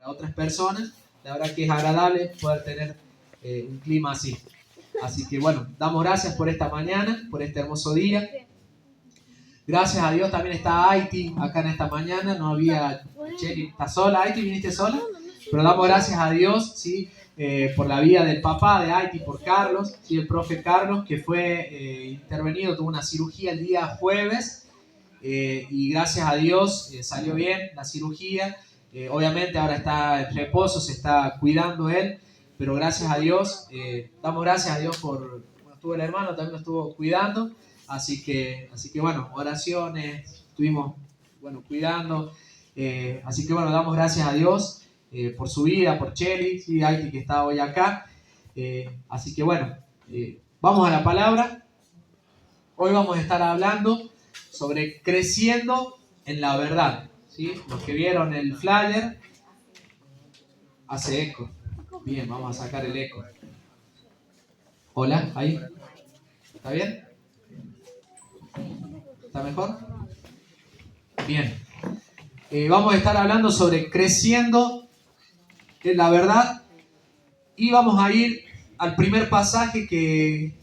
otras personas. La verdad que es agradable poder tener un clima así. Así que bueno, damos gracias por esta mañana, por este hermoso día. Gracias a Dios también está Haití acá en esta mañana. No había Cheli, ¿está sola? Haití, ¿viniste sola? Pero damos gracias a Dios, ¿sí? Por la vida del papá de Haití, por Carlos, ¿sí? El profe Carlos, que fue intervenido, tuvo una cirugía el día jueves. Y gracias a Dios salió bien la cirugía. Obviamente ahora está en reposo, se está cuidando él, pero gracias a Dios, damos gracias a Dios por, bueno, estuvo el hermano, también lo estuvo cuidando, así que bueno, oraciones, estuvimos, bueno, cuidando, así que bueno, damos gracias a Dios por su vida, por Cheli, ¿sí? Haití, que está hoy acá, así que bueno, vamos a la palabra. Hoy vamos a estar hablando sobre creciendo en la verdad, ¿sí? Los que vieron el flyer, hace eco. Bien, vamos a sacar el eco. Hola, ahí. ¿Está bien? ¿Está mejor? Bien. Vamos a estar hablando sobre creciendo en la verdad y vamos a ir al primer pasaje que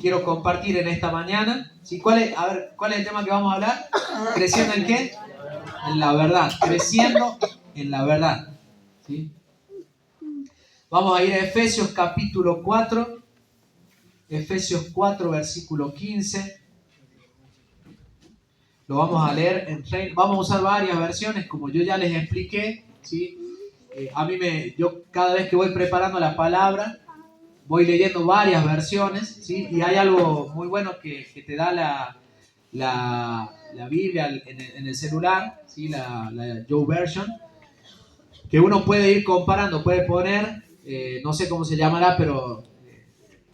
quiero compartir en esta mañana. ¿Sí? ¿Cuál es el tema que vamos a hablar? ¿Creciendo en qué? En la verdad. Creciendo en la verdad. ¿Sí? Vamos a ir a Efesios capítulo 4. Efesios 4, versículo 15. Lo vamos a leer en Reina. Vamos a usar varias versiones, como yo ya les expliqué. ¿Sí? Yo cada vez que voy preparando la palabra, voy leyendo varias versiones, ¿sí? Y hay algo muy bueno que te da la Biblia en el celular, ¿sí? La YouVersion, que uno puede ir comparando, puede poner, no sé cómo se llamará, pero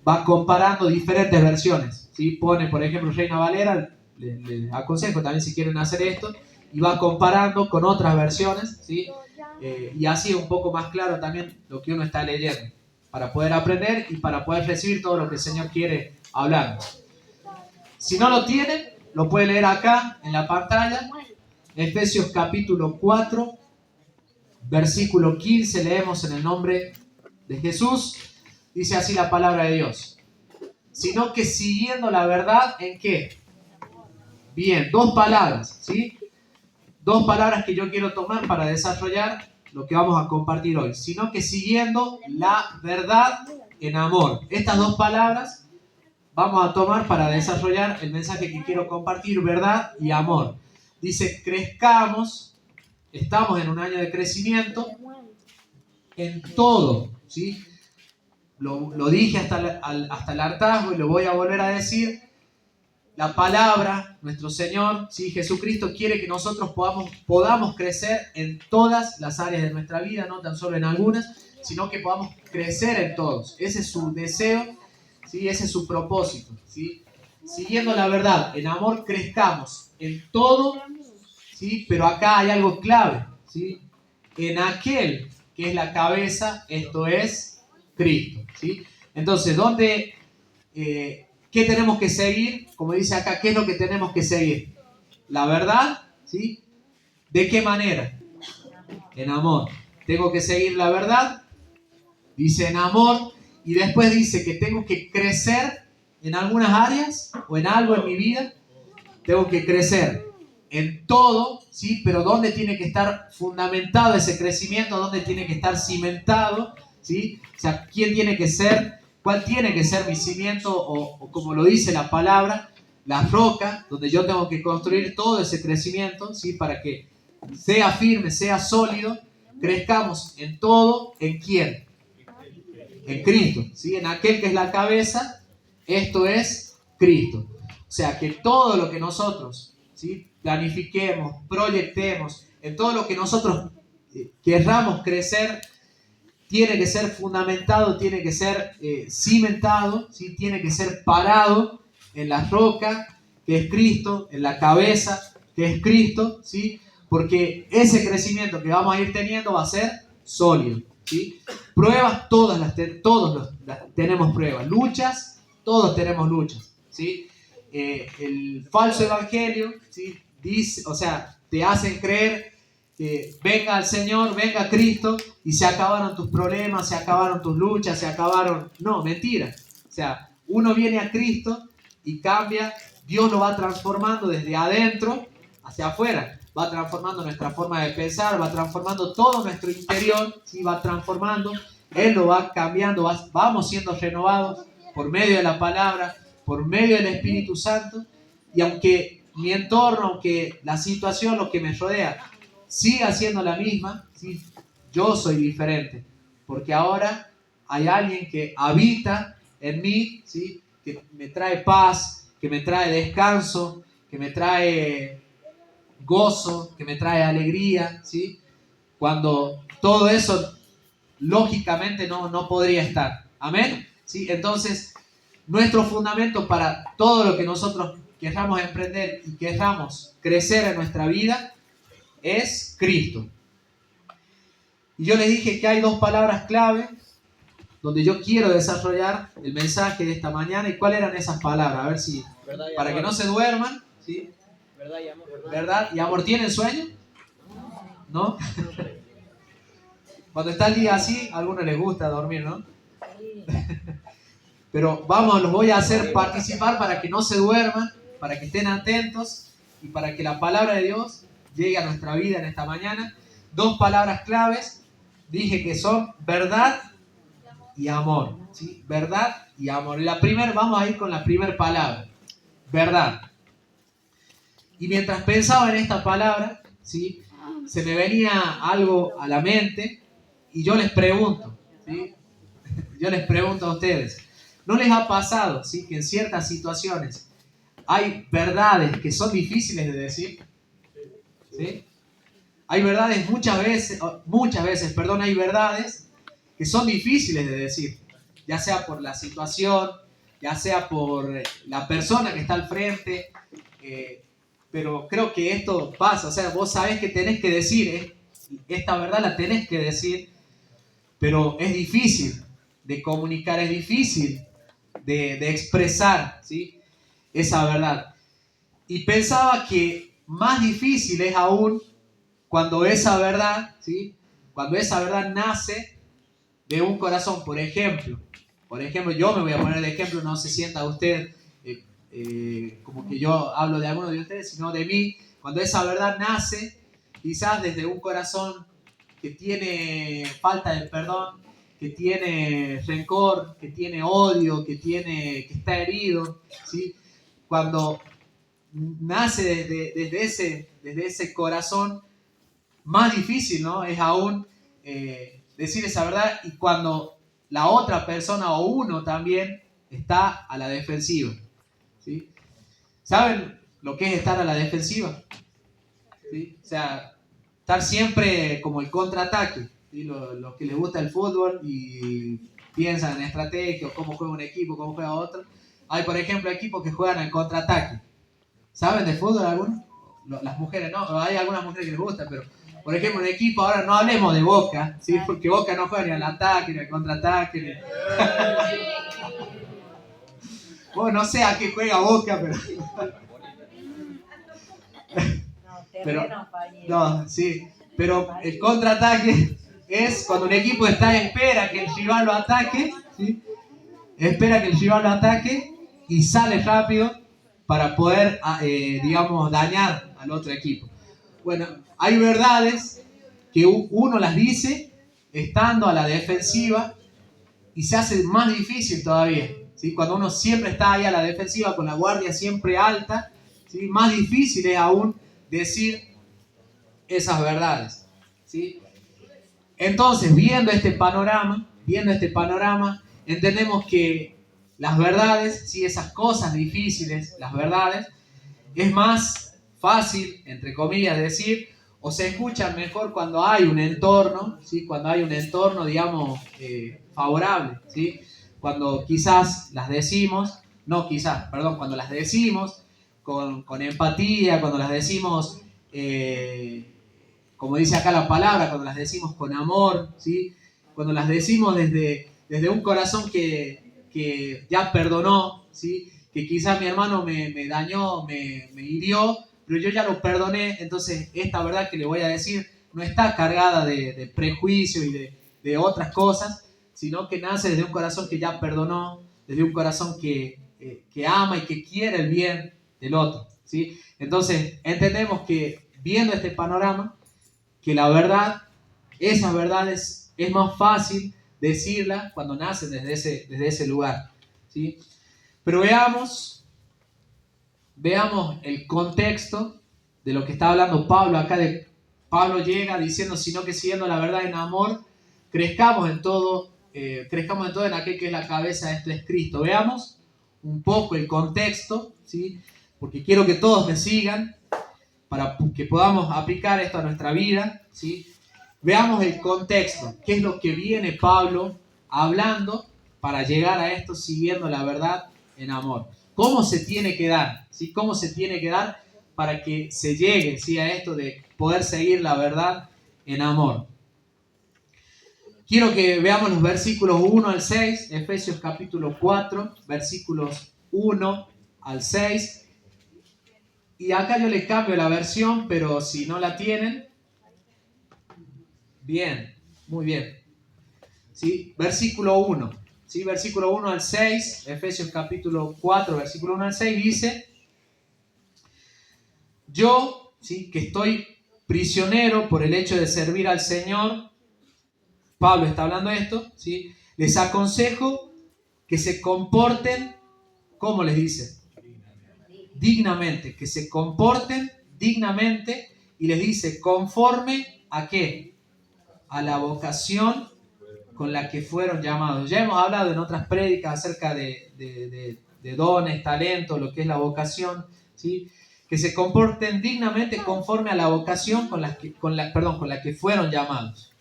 va comparando diferentes versiones, ¿sí? Pone, por ejemplo, Reina Valera, les aconsejo también si quieren hacer esto, y va comparando con otras versiones, ¿sí? Y así es un poco más claro también lo que uno está leyendo, para poder aprender y para poder recibir todo lo que el Señor quiere hablar. Si no lo tienen, lo puede leer acá en la pantalla. Efesios capítulo 4, versículo 15, leemos en el nombre de Jesús. Dice así la palabra de Dios. Sino que siguiendo la verdad, ¿en qué? Bien, dos palabras, ¿sí? Dos palabras que yo quiero tomar para desarrollar lo que vamos a compartir hoy. Sino que siguiendo la verdad en amor. Estas dos palabras vamos a tomar para desarrollar el mensaje que quiero compartir, verdad y amor. Dice, crezcamos, estamos en un año de crecimiento en todo, ¿sí? Lo dije hasta el hartazgo y lo voy a volver a decir. La palabra, nuestro Señor, ¿sí? Jesucristo quiere que nosotros podamos crecer en todas las áreas de nuestra vida, no tan solo en algunas, sino que podamos crecer en todos. Ese es su deseo, ¿sí? Ese es su propósito, ¿sí? Siguiendo la verdad, en amor crezcamos en todo, ¿sí? Pero acá hay algo clave, ¿sí? En aquel que es la cabeza, esto es Cristo, ¿sí? Entonces, ¿qué tenemos que seguir? Como dice acá, ¿qué es lo que tenemos que seguir? La verdad, ¿sí? ¿De qué manera? En amor. Tengo que seguir la verdad, dice en amor, y después dice que tengo que crecer en algunas áreas o en algo en mi vida. Tengo que crecer en todo, ¿sí? Pero ¿dónde tiene que estar fundamentado ese crecimiento? ¿Dónde tiene que estar cimentado? ¿Sí? O sea, ¿cuál tiene que ser mi cimiento? O como lo dice la palabra, la roca, donde yo tengo que construir todo ese crecimiento, ¿sí? Para que sea firme, sea sólido, crezcamos en todo. ¿En quién? En Cristo, ¿sí? En aquel que es la cabeza, esto es Cristo. O sea, que todo lo que nosotros, ¿sí? Planifiquemos, proyectemos, en todo lo que nosotros querramos crecer, tiene que ser fundamentado, tiene que ser cimentado, ¿sí? Tiene que ser parado en la roca, que es Cristo, en la cabeza, que es Cristo, ¿sí? Porque ese crecimiento que vamos a ir teniendo va a ser sólido, ¿sí? Pruebas, todos tenemos pruebas. Luchas, todos tenemos luchas, ¿sí? El falso evangelio, ¿sí? Dice, o sea, te hacen creer que venga el Señor, venga Cristo y se acabaron tus problemas, se acabaron tus luchas, se acabaron... No, mentira. O sea, uno viene a Cristo y cambia, Dios lo va transformando desde adentro hacia afuera, va transformando nuestra forma de pensar, va transformando todo nuestro interior, ¿sí? Va transformando, Él lo va cambiando, vamos siendo renovados por medio de la palabra, por medio del Espíritu Santo, y aunque mi entorno, aunque la situación, lo que me rodea, siga siendo la misma, ¿sí? Yo soy diferente, porque ahora hay alguien que habita en mí, ¿sí? Que me trae paz, que me trae descanso, que me trae gozo, que me trae alegría, ¿sí? Cuando todo eso lógicamente no podría estar. ¿Amén? ¿Sí? Entonces, nuestro fundamento para todo lo que nosotros queramos emprender y queramos crecer en nuestra vida es Cristo. Y yo les dije que hay dos palabras clave donde yo quiero desarrollar el mensaje de esta mañana. ¿Y cuáles eran esas palabras? A ver si, para que no se duerman, ¿sí? Verdad y amor. ¿Verdad y amor? ¿Tienen sueño? ¿No? Cuando está el día así, a algunos les gusta dormir, ¿no? Pero vamos, los voy a hacer participar para que no se duerman, para que estén atentos y para que la palabra de Dios llegue a nuestra vida en esta mañana. Dos palabras claves, dije que son verdad y amor, ¿sí? Verdad y amor. Vamos a ir con la primera palabra, verdad. Y mientras pensaba en esta palabra, ¿sí? Se me venía algo a la mente y yo les pregunto, ¿sí? Yo les pregunto a ustedes, ¿no les ha pasado, ¿sí? Que en ciertas situaciones hay verdades que son difíciles de decir? ¿Sí? Hay verdades muchas veces, hay verdades que son difíciles de decir, ya sea por la situación, ya sea por la persona que está al frente, pero creo que esto pasa, o sea, vos sabés que tenés que decir, esta verdad la tenés que decir, pero es difícil de comunicar, es difícil de expresar, ¿sí? Esa verdad. Y pensaba que más difícil es aún cuando esa verdad, ¿sí? Cuando esa verdad nace de un corazón. Por ejemplo, yo me voy a poner de ejemplo, no se sienta usted como que yo hablo de alguno de ustedes, sino de mí. Cuando esa verdad nace, quizás desde un corazón que tiene falta de perdón, que tiene rencor, que tiene odio, que está herido, ¿sí? Cuando nace desde ese corazón, más difícil, ¿no? Es aún decir esa verdad, y cuando la otra persona o uno también está a la defensiva, ¿sí? ¿Saben lo que es estar a la defensiva? ¿Sí? O sea, estar siempre como el contraataque, ¿sí? Los que les gusta el fútbol y piensan en estrategia, o cómo juega un equipo, cómo juega otro. Hay, por ejemplo, equipos que juegan al contraataque. ¿Saben de fútbol algunos? Las mujeres no, hay algunas mujeres que les gusta, pero por ejemplo un equipo, ahora no hablemos de Boca, ¿sí? Porque Boca no juega ni al ataque, ni al contraataque, ni... Bueno, no sé a qué juega Boca, pero no, sí, pero el contraataque es cuando un equipo espera que el rival lo ataque, ¿sí? Espera que el rival lo ataque y sale rápido para poder, digamos, dañar al otro equipo. Bueno, hay verdades que uno las dice estando a la defensiva y se hace más difícil todavía, ¿sí? Cuando uno siempre está ahí a la defensiva con la guardia siempre alta, ¿sí? Más difícil es aún decir esas verdades, ¿sí? Entonces, viendo este panorama, entendemos que las verdades, ¿sí? Esas cosas difíciles, las verdades, es más fácil, entre comillas, decir, o se escuchan mejor cuando hay un entorno, ¿sí? Cuando hay un entorno, digamos, favorable, ¿sí? Cuando quizás las decimos, cuando las decimos con empatía, cuando las decimos, como dice acá la palabra, cuando las decimos con amor, ¿sí? Cuando las decimos desde un corazón que ya perdonó, ¿sí? Que quizás mi hermano me dañó, me hirió, pero yo ya lo perdoné, entonces esta verdad que le voy a decir no está cargada de prejuicios y de otras cosas, sino que nace desde un corazón que ya perdonó, desde un corazón que ama y que quiere el bien del otro, ¿sí? Entonces, entendemos que viendo este panorama, que la verdad, esas verdades, es más fácil decirlas cuando nacen desde ese lugar, ¿sí? Pero veamos el contexto de lo que está hablando Pablo acá. Pablo llega diciendo, sino que siguiendo la verdad en amor, crezcamos en todo en aquel que es la cabeza, esto es Cristo. Veamos un poco el contexto, ¿sí? Porque quiero que todos me sigan para que podamos aplicar esto a nuestra vida, ¿sí? Veamos el contexto, qué es lo que viene Pablo hablando para llegar a esto siguiendo la verdad en amor. ¿Cómo se tiene que dar? ¿Sí? ¿Cómo se tiene que dar para que se llegue, ¿sí?, a esto de poder seguir la verdad en amor? Quiero que veamos los versículos 1 al 6, Efesios capítulo 4, versículos 1 al 6. Y acá yo les cambio la versión, pero si no la tienen, bien, muy bien. ¿Sí? Versículo 1. ¿Sí? Versículo 1 al 6, Efesios capítulo 4, versículo 1 al 6 dice: yo, ¿sí?, que estoy prisionero por el hecho de servir al Señor, Pablo está hablando de esto, ¿sí?, les aconsejo que se comporten, ¿cómo les dice? Dignamente, que se comporten dignamente, y les dice, conforme ¿a qué? A la vocación con la que fueron llamados. Ya hemos hablado en otras prédicas acerca de dones, talentos, lo que es la vocación, ¿sí? Que se comporten dignamente conforme a la vocación con la que fueron llamados.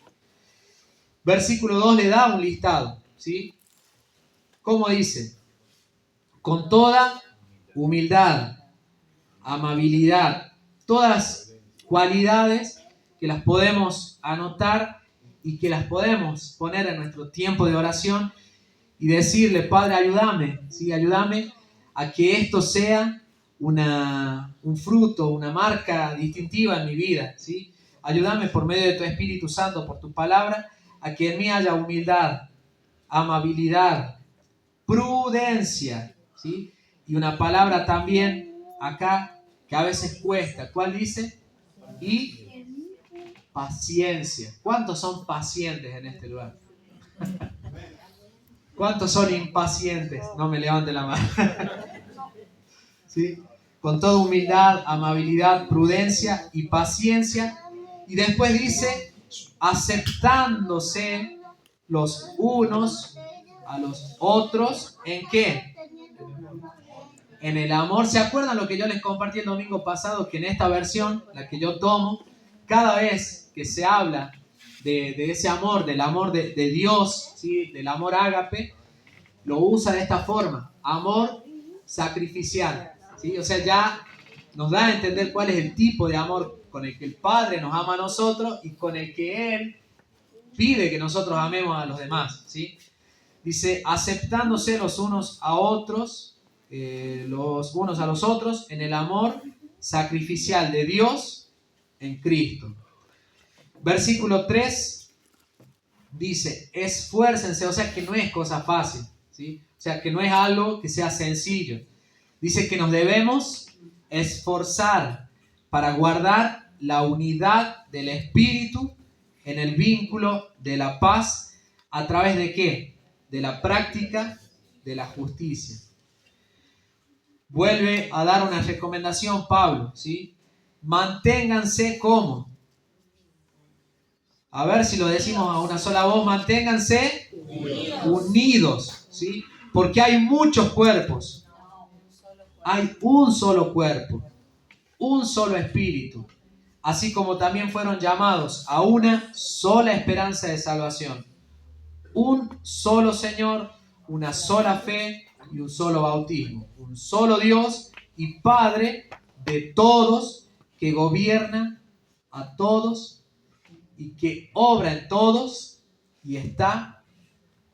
Versículo 2 le da un listado, ¿sí? ¿Cómo dice? Con toda humildad, amabilidad, todas cualidades que las podemos anotar y que las podemos poner en nuestro tiempo de oración y decirle, Padre, ayúdame, ¿sí? Ayúdame a que esto sea un fruto, una marca distintiva en mi vida, ¿sí? Ayúdame por medio de tu Espíritu Santo, por tu palabra, a que en mí haya humildad, amabilidad, prudencia, ¿sí? Y una palabra también acá que a veces cuesta. ¿Cuál dice? Y paciencia. ¿Cuántos son pacientes en este lugar? ¿Cuántos son impacientes? No me levanten la mano. ¿Sí? Con toda humildad, amabilidad, prudencia y paciencia. Y después dice, aceptándose los unos a los otros, ¿en qué? En el amor. ¿Se acuerdan lo que yo les compartí el domingo pasado? Que en esta versión, la que yo tomo, cada vez que se habla de ese amor, del amor de Dios, ¿sí?, del amor ágape, lo usa de esta forma, amor sacrificial, ¿sí? O sea, ya nos da a entender cuál es el tipo de amor con el que el Padre nos ama a nosotros y con el que Él pide que nosotros amemos a los demás, ¿sí? Dice, aceptándose los unos a otros, los unos a los otros, en el amor sacrificial de Dios en Cristo. Versículo 3 dice, esfuércense, o sea que no es cosa fácil, ¿sí? O sea que no es algo que sea sencillo. Dice que nos debemos esforzar para guardar la unidad del Espíritu en el vínculo de la paz, ¿a través de qué? De la práctica de la justicia. Vuelve a dar una recomendación Pablo, ¿sí? Manténganse como. A ver si lo decimos a una sola voz, manténganse unidos, ¿sí? Porque hay muchos cuerpos. Hay un solo cuerpo, un solo espíritu, así como también fueron llamados a una sola esperanza de salvación. Un solo Señor, una sola fe y un solo bautismo. Un solo Dios y Padre de todos, que gobierna a todos y que obra en todos y está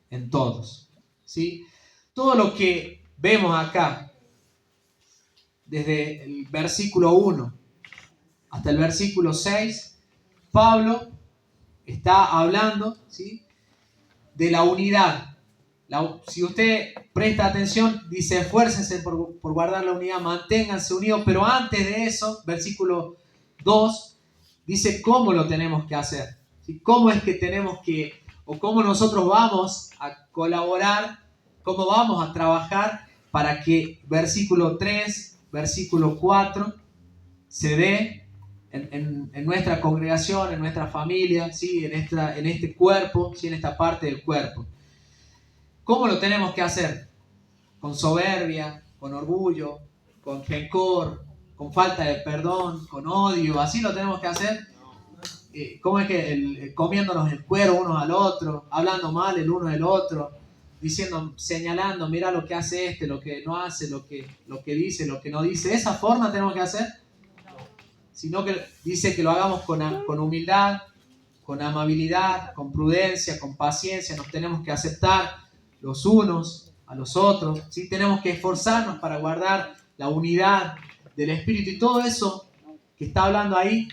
en todos, ¿sí? Todo lo que vemos acá, desde el versículo 1 hasta el versículo 6, Pablo está hablando, ¿sí?, de la unidad. Si usted presta atención, dice esfuércense por guardar la unidad, manténganse unidos, pero antes de eso, versículo 2, dice cómo lo tenemos que hacer, ¿sí? Cómo es que tenemos que, o cómo nosotros vamos a colaborar, cómo vamos a trabajar para que versículo 3, versículo 4 se dé en nuestra congregación, en nuestra familia, ¿sí?, en este cuerpo, ¿sí?, en esta parte del cuerpo. ¿Cómo lo tenemos que hacer? Con soberbia, con orgullo, con rencor, con falta de perdón, con odio. ¿Así lo tenemos que hacer? ¿Cómo es que comiéndonos el cuero uno al otro, hablando mal el uno del otro, diciendo, señalando, mira lo que hace este, lo que no hace, lo que dice, lo que no dice? ¿Esa forma tenemos que hacer? Sino que dice que lo hagamos con humildad, con amabilidad, con prudencia, con paciencia. Nos tenemos que aceptar los unos a los otros, ¿sí? Tenemos que esforzarnos para guardar la unidad del Espíritu. Y todo eso que está hablando ahí,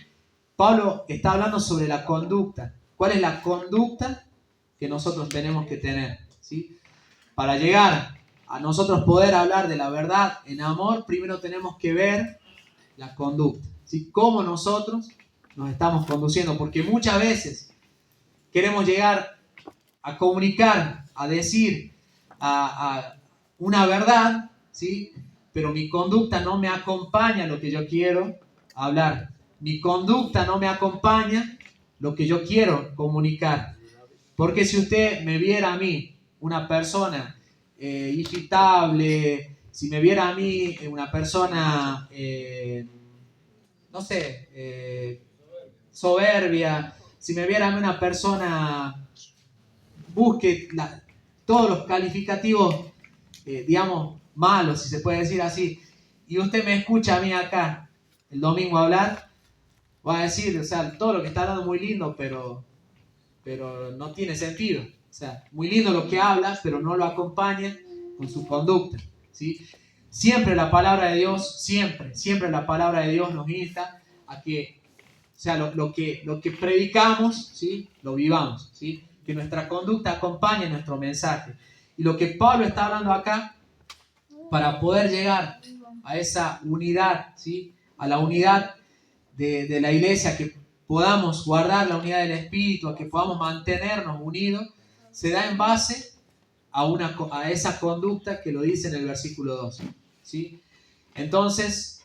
Pablo está hablando sobre la conducta. ¿Cuál es la conducta que nosotros tenemos que tener, ¿sí? Para llegar a nosotros poder hablar de la verdad en amor, primero tenemos que ver la conducta, ¿sí? Cómo nosotros nos estamos conduciendo, porque muchas veces queremos llegar a comunicar, a decir a una verdad, ¿sí?, pero mi conducta no me acompaña lo que yo quiero hablar. Mi conducta no me acompaña lo que yo quiero comunicar. Porque si usted me viera a mí, una persona irritable, si me viera a mí una persona, no sé, soberbia, si me viera a mí una persona, busque todos los calificativos, digamos, malos, si se puede decir así, y usted me escucha a mí acá el domingo hablar, va a decir, o sea, todo lo que está hablando muy lindo, pero no tiene sentido. O sea, muy lindo lo que habla, pero no lo acompaña con su conducta, ¿sí? Siempre la palabra de Dios, siempre la palabra de Dios nos insta a que, o sea, lo que predicamos, ¿sí?, lo vivamos, ¿sí? Que nuestra conducta acompañe nuestro mensaje. Y lo que Pablo está hablando acá, para poder llegar a esa unidad, ¿sí?, a la unidad de la iglesia, que podamos guardar la unidad del Espíritu, a que podamos mantenernos unidos, se da en base a esa conducta que lo dice en el versículo 2, ¿sí? Entonces,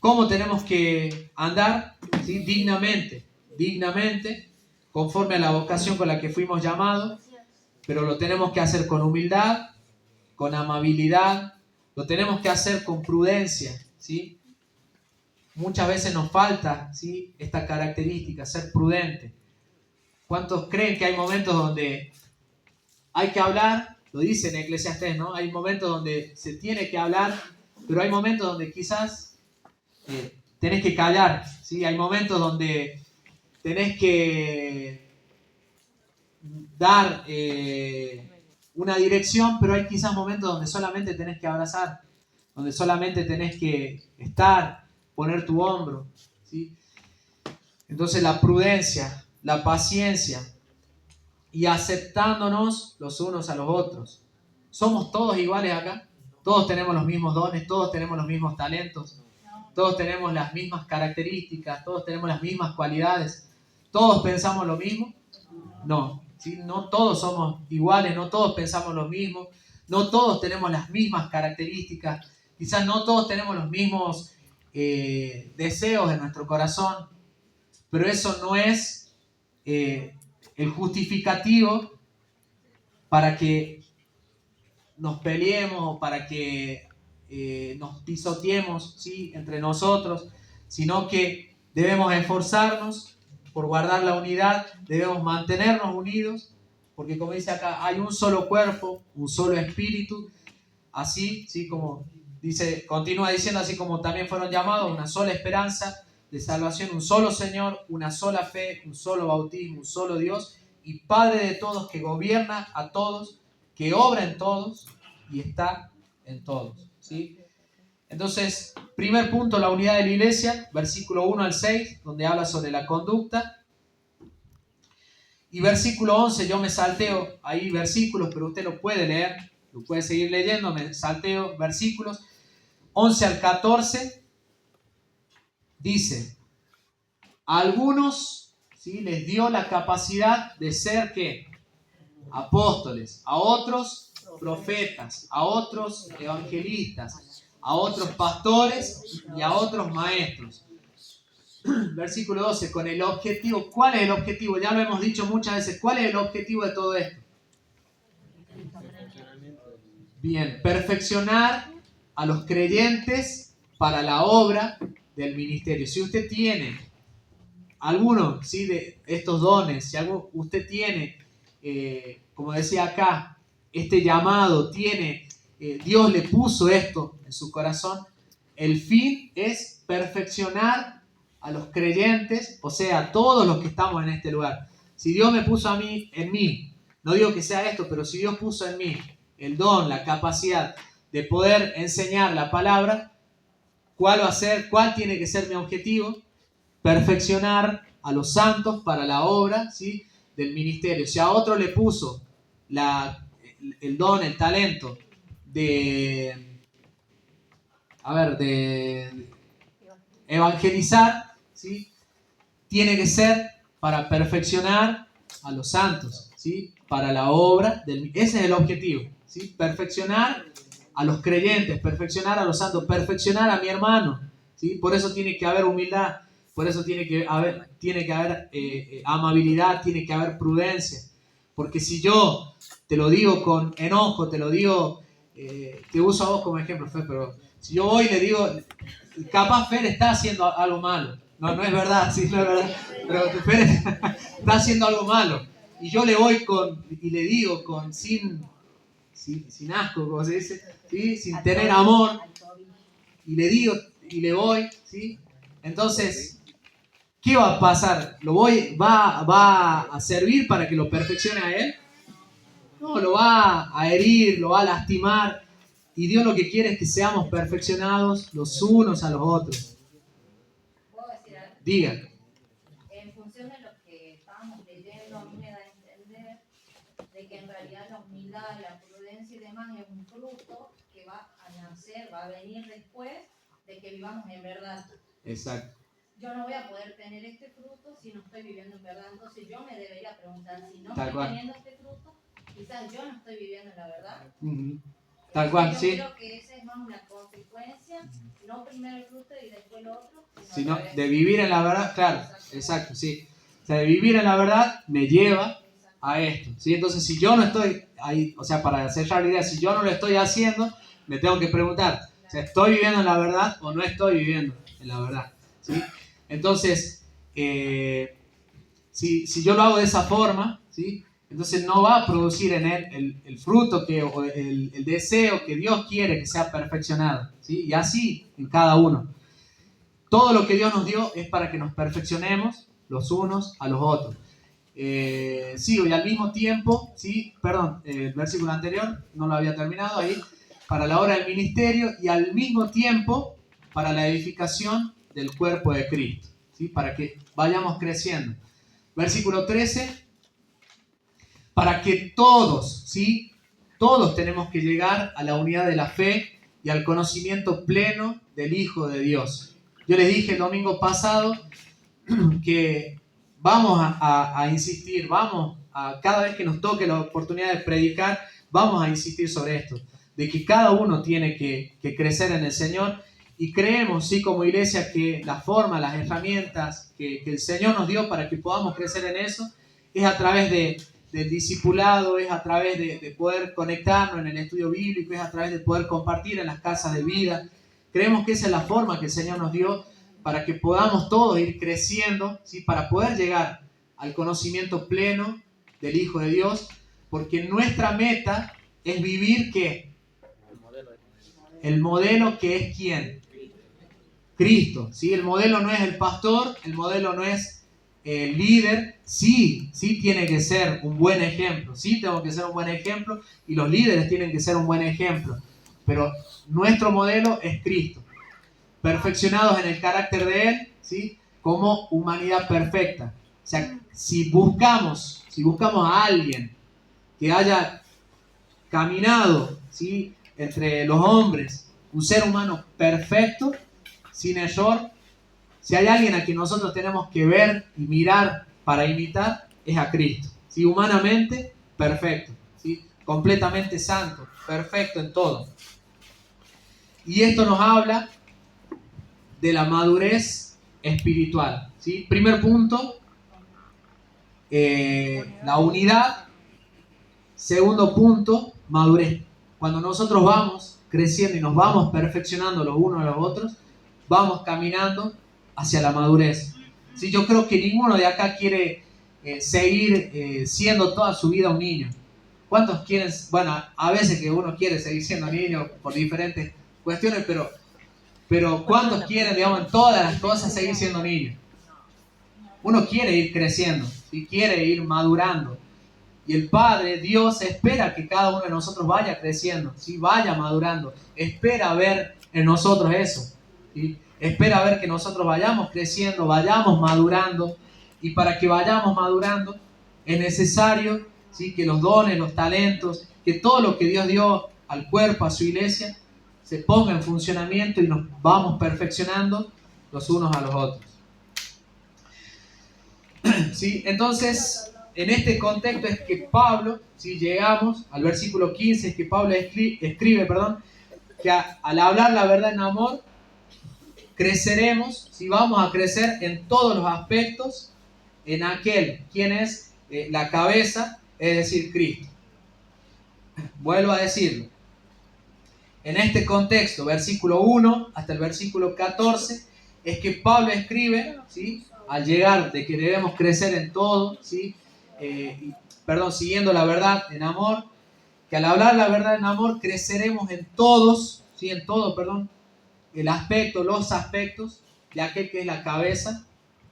¿cómo tenemos que andar? ¿Sí? Dignamente, conforme a la vocación con la que fuimos llamados, pero lo tenemos que hacer con humildad, con amabilidad, lo tenemos que hacer con prudencia, ¿sí? Muchas veces nos falta, ¿sí?, esta característica, ser prudente. ¿Cuántos creen que hay momentos donde hay que hablar? Lo dice en Eclesiastés, ¿no? Hay momentos donde se tiene que hablar, pero hay momentos donde quizás tenés que callar, ¿sí? Hay momentos donde tenés que dar una dirección, pero hay quizás momentos donde solamente tenés que abrazar, donde solamente tenés que estar, poner tu hombro, ¿sí? Entonces la prudencia, la paciencia y aceptándonos los unos a los otros. ¿Somos todos iguales acá? ¿Todos tenemos los mismos dones? ¿Todos tenemos los mismos talentos? ¿Todos tenemos las mismas características? ¿Todos tenemos las mismas cualidades? ¿Todos pensamos lo mismo? No, ¿sí? No todos somos iguales, no todos pensamos lo mismo, no todos tenemos las mismas características, quizás no todos tenemos los mismos deseos en nuestro corazón, pero eso no es el justificativo para que nos peleemos o para que nos pisoteemos, ¿sí?, entre nosotros, sino que debemos esforzarnos por guardar la unidad, debemos mantenernos unidos, porque como dice acá, hay un solo cuerpo, un solo espíritu, así, ¿sí?, como dice, continúa diciendo, así como también fueron llamados, una sola esperanza de salvación, un solo Señor, una sola fe, un solo bautismo, un solo Dios y Padre de todos, que gobierna a todos, que obra en todos y está en todos, ¿sí? Entonces, primer punto, la unidad de la iglesia, versículo 1 al 6, donde habla sobre la conducta. Y versículo 11, yo me salteo ahí versículos, pero usted lo puede leer, lo puede seguir leyendo, me salteo versículos. 11 al 14, dice, a algunos, ¿sí?, les dio la capacidad de ser, ¿qué? Apóstoles, a otros profetas, a otros evangelistas, a otros pastores y a otros maestros. Versículo 12, con el objetivo. ¿Cuál es el objetivo? Ya lo hemos dicho muchas veces. ¿Cuál es el objetivo de todo esto? Bien, perfeccionar a los creyentes para la obra del ministerio. Si usted tiene alguno, ¿sí?, de estos dones, si usted tiene, como decía acá, este llamado, Dios le puso esto en su corazón, el fin es perfeccionar a los creyentes, o sea, a todos los que estamos en este lugar. Si Dios me puso en mí, no digo que sea esto, pero si Dios puso en mí el don, la capacidad de poder enseñar la palabra, ¿cuál va a ser? ¿Cuál tiene que ser mi objetivo? Perfeccionar a los santos para la obra, ¿sí?, del ministerio. Si a otro le puso el don, el talento de evangelizar, ¿sí?, tiene que ser para perfeccionar a los santos, ¿sí?, para la obra ese es el objetivo, ¿sí?, perfeccionar a los creyentes, perfeccionar a los santos, perfeccionar a mi hermano, ¿sí? Por eso tiene que haber humildad, por eso tiene que haber amabilidad, tiene que haber prudencia, porque si yo te lo digo con enojo, te lo digo, te uso a vos como ejemplo, Fer, pero si yo voy y le digo, capaz Fer está haciendo algo malo, no es verdad, sí, no es verdad, pero Fer está haciendo algo malo, y yo le voy y le digo sin asco, como se dice, ¿sí?, sin tener amor, y le digo y le voy, ¿sí? Entonces, ¿qué va a pasar? ¿Va a servir para que lo perfeccione a él? No, lo va a herir, lo va a lastimar. Y Dios lo que quiere es que seamos perfeccionados los unos a los otros. ¿Puedo decir algo? Diga. En función de lo que estábamos leyendo, a mí me da a entender de que en realidad la humildad, la prudencia y demás es un fruto que va a nacer, va a venir después de que vivamos en verdad. Exacto. Yo no voy a poder tener este fruto si no estoy viviendo en verdad. Entonces yo me debería preguntar, si no Tal estoy cual. teniendo este fruto, quizás yo no estoy viviendo en la verdad. Uh-huh. Tal cual, yo sí. creo que esa es más una consecuencia, no primero el fruto y después lo otro, sino de vivir en la verdad, claro, exacto, sí. O sea, de vivir en la verdad me lleva a esto, ¿sí? Entonces, si yo no estoy ahí, o sea, para cerrar la idea, si yo no lo estoy haciendo, me tengo que preguntar, o sea, ¿estoy viviendo en la verdad o no estoy viviendo en la verdad? ¿Sí? Entonces, si yo lo hago de esa forma, ¿sí?, entonces no va a producir en él el fruto o el deseo que Dios quiere que sea perfeccionado, ¿sí? Y así en cada uno. Todo lo que Dios nos dio es para que nos perfeccionemos los unos a los otros. Sigo, y al mismo tiempo, ¿sí? Perdón, el versículo anterior no lo había terminado ahí, para la obra del ministerio y al mismo tiempo para la edificación del cuerpo de Cristo, ¿sí?, para que vayamos creciendo. Versículo 13, para que todos, ¿sí?, todos tenemos que llegar a la unidad de la fe y al conocimiento pleno del Hijo de Dios. Yo les dije el domingo pasado que vamos a insistir, cada vez que nos toque la oportunidad de predicar, vamos a insistir sobre esto, de que cada uno tiene que crecer en el Señor, y creemos, sí, como iglesia, que la forma, las herramientas que el Señor nos dio para que podamos crecer en eso, es a través del discipulado, es a través de poder conectarnos en el estudio bíblico, es a través de poder compartir en las casas de vida. Creemos que esa es la forma que el Señor nos dio para que podamos todos ir creciendo, ¿sí?, para poder llegar al conocimiento pleno del Hijo de Dios, porque nuestra meta es vivir, ¿qué? El modelo que es ¿quién? Cristo, ¿sí? El modelo no es el pastor, el modelo no es el líder, sí tiene que ser un buen ejemplo, sí tengo que ser un buen ejemplo, y los líderes tienen que ser un buen ejemplo, pero nuestro modelo es Cristo. perfeccionados en el carácter de Él, ¿sí? Como humanidad perfecta. O sea, si buscamos a alguien que haya caminado, ¿sí?, entre los hombres, un ser humano perfecto, sin error, si hay alguien a quien nosotros tenemos que ver y mirar para imitar, es a Cristo. ¿Sí? Humanamente, perfecto. ¿Sí? Completamente santo, perfecto en todo. Y esto nos habla de la madurez espiritual. ¿Sí? Primer punto, la unidad. Segundo punto, madurez. Cuando nosotros vamos creciendo y nos vamos perfeccionando los unos a los otros, vamos caminando hacia la madurez. ¿Sí? Yo creo que ninguno de acá quiere seguir siendo toda su vida un niño. ¿Cuántos quieren? Bueno, a veces que uno quiere seguir siendo niño por diferentes cuestiones, pero ¿cuántos quieren, digamos, en todas las cosas seguir siendo niño? Uno quiere ir creciendo, ¿sí? Quiere ir madurando. Y el Padre, Dios, espera que cada uno de nosotros vaya creciendo, ¿sí? Vaya madurando. Espera ver en nosotros eso, ¿sí? Espera ver que nosotros vayamos creciendo, vayamos madurando. Y para que vayamos madurando es necesario, ¿sí?, que los dones, los talentos, que todo lo que Dios dio al cuerpo, a su iglesia, se ponga en funcionamiento y nos vamos perfeccionando los unos a los otros. ¿Sí? Entonces, en este contexto es que Pablo, si llegamos al versículo 15, es que Pablo escribe, que al hablar la verdad en amor, creceremos, si vamos a crecer en todos los aspectos, en aquel, quien es la cabeza, es decir, Cristo. Vuelvo a decirlo. En este contexto, versículo 1 hasta el versículo 14, es que Pablo escribe, ¿sí?, al llegar de que debemos crecer en todo, ¿sí?, siguiendo la verdad en amor, que al hablar la verdad en amor creceremos en todos, ¿sí?, en todo, los aspectos de aquel que es la cabeza,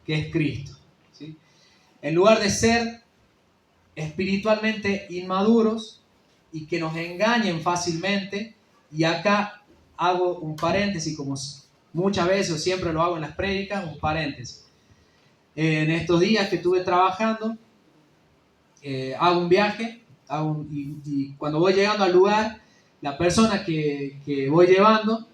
que es Cristo, ¿sí? En lugar de ser espiritualmente inmaduros y que nos engañen fácilmente, y acá hago un paréntesis, como muchas veces o siempre lo hago en las prédicas, un paréntesis. En estos días que estuve trabajando, hago un viaje, y cuando voy llegando al lugar, la persona que voy llevando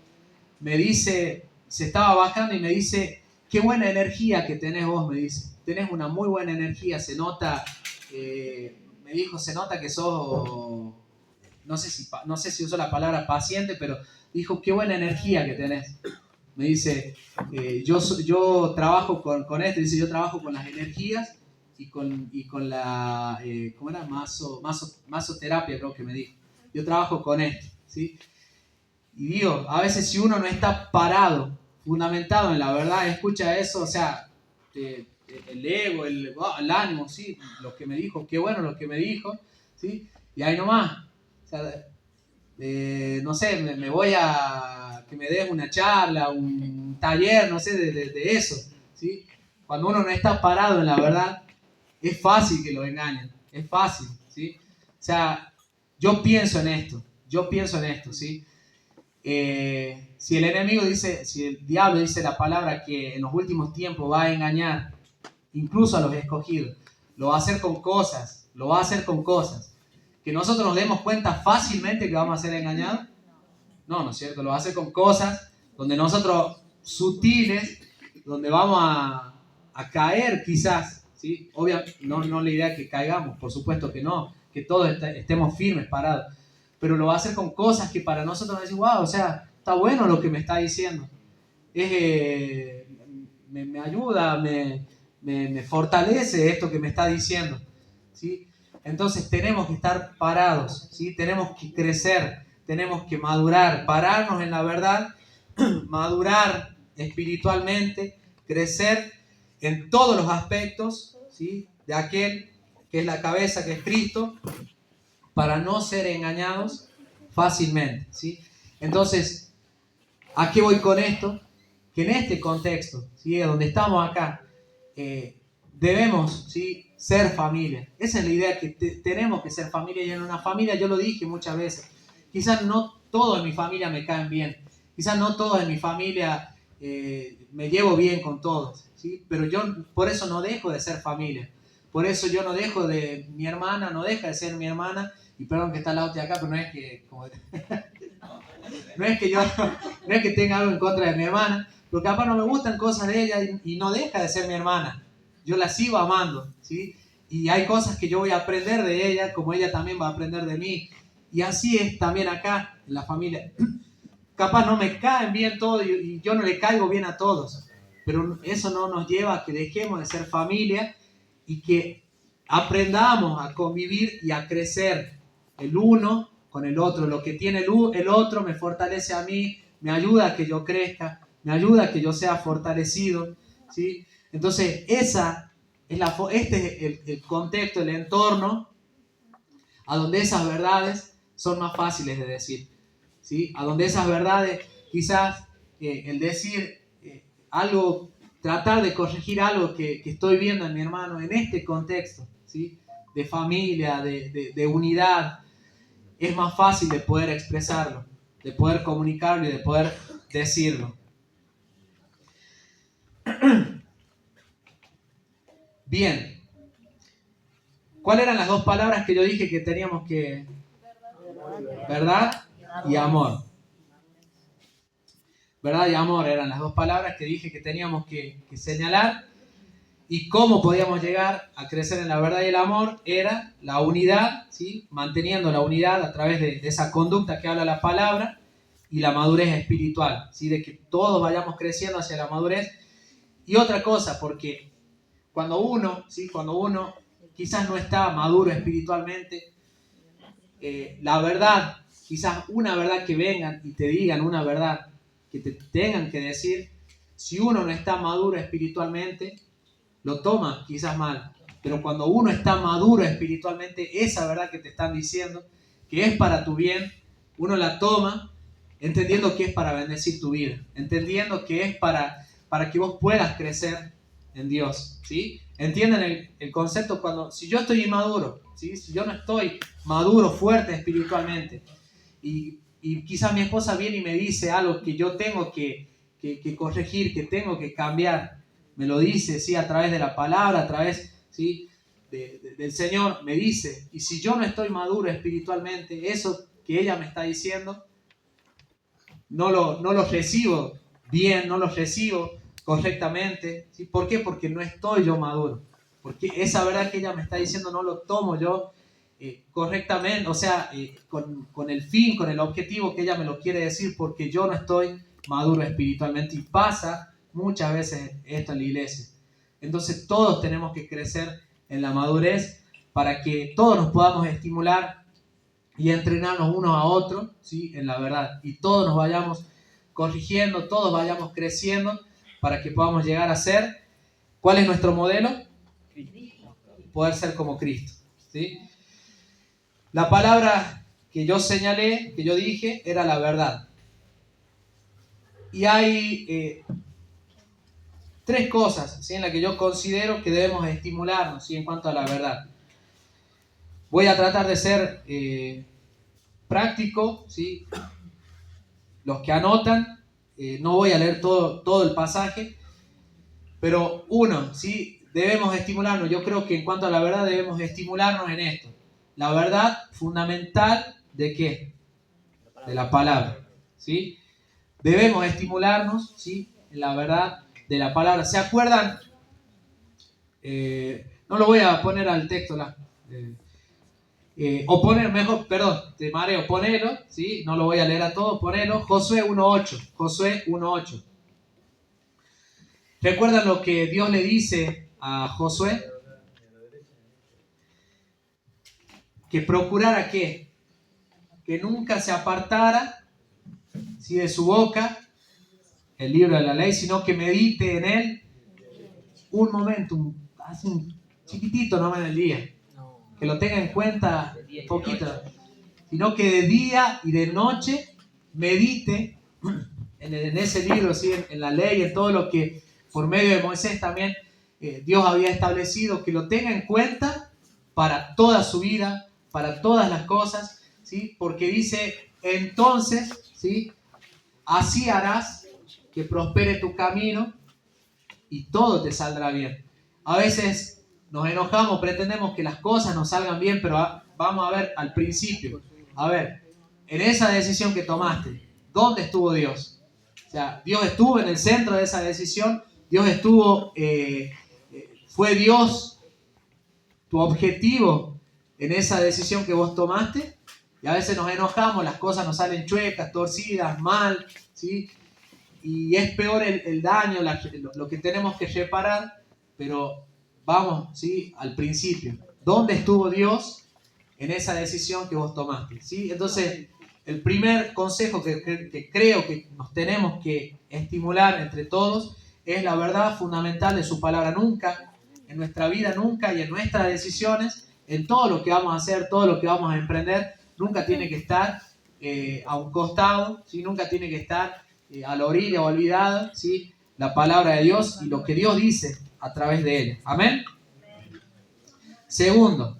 me dice, se estaba bajando y me dice: qué buena energía que tenés vos, me dice, tenés una muy buena energía, se nota, me dijo, se nota que sos, no sé si usó la palabra paciente, pero dijo, qué buena energía que tenés. Me dice, yo trabajo con esto, dice, yo trabajo con las energías y con la, ¿cómo era? Masoterapia, creo que me dijo. Yo trabajo con esto, ¿sí? Y digo, a veces si uno no está parado, fundamentado en la verdad, escucha eso, o sea, el ego, el ánimo, ¿sí? Lo que me dijo, qué bueno lo que me dijo, ¿sí? Y ahí nomás, o sea, no sé, me voy a que me des una charla, un taller, no sé, de eso, ¿sí? Cuando uno no está parado en la verdad, es fácil que lo engañen, es fácil, ¿sí? O sea, yo pienso en esto, ¿sí? Si el enemigo dice, si el diablo dice la palabra que en los últimos tiempos va a engañar incluso a los escogidos, lo va a hacer con cosas, que nosotros nos demos cuenta fácilmente que vamos a ser engañados. No es cierto, lo va a hacer con cosas donde nosotros, sutiles, donde vamos a caer quizás, ¿sí? Obviamente, no la idea que caigamos, por supuesto que no, que todos estemos firmes, parados, pero lo va a hacer con cosas que para nosotros nos decimos, wow, o sea, está bueno lo que me está diciendo, me ayuda, me fortalece esto que me está diciendo, ¿sí? Entonces tenemos que estar parados, ¿sí? Tenemos que crecer, tenemos que madurar, pararnos en la verdad, madurar espiritualmente, crecer en todos los aspectos, ¿sí?, de aquel que es la cabeza, que es Cristo, para no ser engañados fácilmente, ¿sí? Entonces, ¿a qué voy con esto? Que en este contexto, ¿sí?, donde estamos acá, debemos, ¿sí?, ser familia. Esa es la idea, que tenemos que ser familia. Y en una familia, yo lo dije muchas veces, quizás no todos en mi familia me caen bien, quizás no todos en mi familia me llevo bien con todos, ¿sí? Pero yo por eso no dejo de ser familia. Por eso yo no dejo de, mi hermana no deja de ser mi hermana, y perdón que está la otra acá, pero no es que, como, no es que yo, no es que tenga algo en contra de mi hermana, pero capaz no me gustan cosas de ella y no deja de ser mi hermana. Yo la sigo amando, ¿sí? Y hay cosas que yo voy a aprender de ella, como ella también va a aprender de mí. Y así es también acá, en la familia. Capaz no me caen bien todos y yo no le caigo bien a todos, pero eso no nos lleva a que dejemos de ser familia y que aprendamos a convivir y a crecer el uno con el otro. Lo que tiene el otro me fortalece a mí, me ayuda a que yo crezca, me ayuda a que yo sea fortalecido, ¿sí? Entonces, este es el contexto, el entorno a donde esas verdades son más fáciles de decir, ¿sí? A donde esas verdades, quizás el decir algo, tratar de corregir algo que estoy viendo en mi hermano en este contexto, ¿sí? De familia, de unidad, es más fácil de poder expresarlo, de poder comunicarlo y de poder decirlo. Bien, ¿cuáles eran las dos palabras que yo dije que teníamos que... ¿Verdad y amor? Verdad y amor eran las dos palabras que dije que teníamos que señalar. Y cómo podíamos llegar a crecer en la verdad y el amor era la unidad, ¿sí? Manteniendo la unidad a través de esa conducta que habla la palabra y la madurez espiritual, ¿sí? De que todos vayamos creciendo hacia la madurez. Y otra cosa, porque cuando uno, ¿sí? Cuando uno quizás no está maduro espiritualmente, la verdad, quizás una verdad que vengan y te digan una verdad que te tengan que decir, si uno no está maduro espiritualmente, lo toma quizás mal, pero cuando uno está maduro espiritualmente, esa verdad que te están diciendo, que es para tu bien, uno la toma entendiendo que es para bendecir tu vida, entendiendo que es para que vos puedas crecer en Dios, ¿sí? ¿Entienden el concepto? Si yo estoy inmaduro, ¿sí? Si yo no estoy maduro, fuerte espiritualmente, y quizás mi esposa viene y me dice algo que yo tengo que corregir, que tengo que cambiar, me lo dice, ¿sí? A través de la palabra, a través, ¿sí? Del Señor, me dice. Y si yo no estoy maduro espiritualmente, eso que ella me está diciendo, no lo recibo bien, no lo recibo correctamente, ¿sí? ¿Por qué? Porque no estoy yo maduro. Porque esa verdad que ella me está diciendo no lo tomo yo correctamente, o sea, con el fin, con el objetivo que ella me lo quiere decir, porque yo no estoy maduro espiritualmente. Y pasa muchas veces esto en la iglesia. Entonces todos tenemos que crecer en la madurez para que todos nos podamos estimular y entrenarnos unos a otros, ¿sí? En la verdad. Y todos nos vayamos corrigiendo, todos vayamos creciendo para que podamos llegar a ser. ¿Cuál es nuestro modelo? Poder ser como Cristo, ¿sí? La palabra que yo señalé, que yo dije, era la verdad. Y hay tres cosas, ¿sí? En las que yo considero que debemos estimularnos, ¿sí? En cuanto a la verdad. Voy a tratar de ser práctico, ¿sí? Los que anotan, no voy a leer todo el pasaje, pero uno, ¿sí? Debemos estimularnos. Yo creo que en cuanto a la verdad debemos estimularnos en esto. La verdad fundamental ¿de qué? De la palabra, ¿sí? Debemos estimularnos, ¿sí? En la verdad de la palabra. ¿Se acuerdan? No lo voy a poner al texto, o poner mejor, perdón, te mareo, ponelo, ¿sí? No lo voy a leer a todo, ponelo. Josué 1.8, Josué 1.8. ¿Recuerdan lo que Dios le dice a Josué? Que procurara ¿qué? Que nunca se apartara, ¿sí? De su boca el libro de la ley, sino que medite en él un momento, hace un chiquitito nomás en el día, que lo tenga en cuenta poquito, sino que de día y de noche medite en ese libro, ¿sí? En la ley, en todo lo que por medio de Moisés también Dios había establecido, que lo tenga en cuenta para toda su vida, para todas las cosas, ¿sí? Porque dice, entonces, ¿sí? Así harás que que prospere tu camino y todo te saldrá bien. A veces nos enojamos, pretendemos que las cosas nos salgan bien, pero vamos a ver al principio. A ver, en esa decisión que tomaste, ¿dónde estuvo Dios? O sea, Dios estuvo en el centro de esa decisión, Dios estuvo, fue Dios tu objetivo en esa decisión que vos tomaste. Y a veces nos enojamos, las cosas nos salen chuecas, torcidas, mal, ¿sí? Y es peor el daño, lo que tenemos que reparar, pero vamos, ¿sí?, al principio. ¿Dónde estuvo Dios en esa decisión que vos tomaste? ¿Sí? Entonces, el primer consejo que creo que nos tenemos que estimular entre todos es la verdad fundamental de su palabra. Nunca, en nuestra vida, nunca, y en nuestras decisiones, en todo lo que vamos a hacer, todo lo que vamos a emprender, nunca tiene que estar a un costado, ¿sí? Nunca tiene que estar a la orilla o olvidada, ¿sí?, la palabra de Dios y lo que Dios dice a través de él. ¿Amén? Segundo,